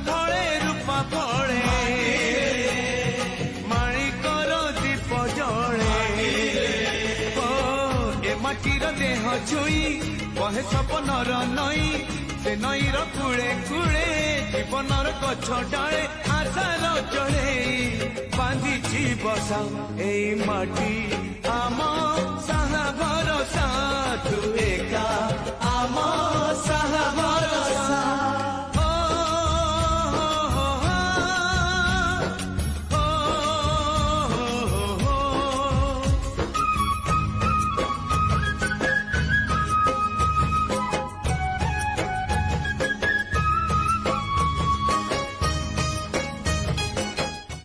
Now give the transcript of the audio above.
फले रूपा फले माणिकर दीप जले ओ ए माटीर देह छुई कहे सपनर नई से नईर कूले कूले जीवनर गछ डाले आशार चढ़े बांधिछि बसा ए माटी आम साहा भरसा तू एका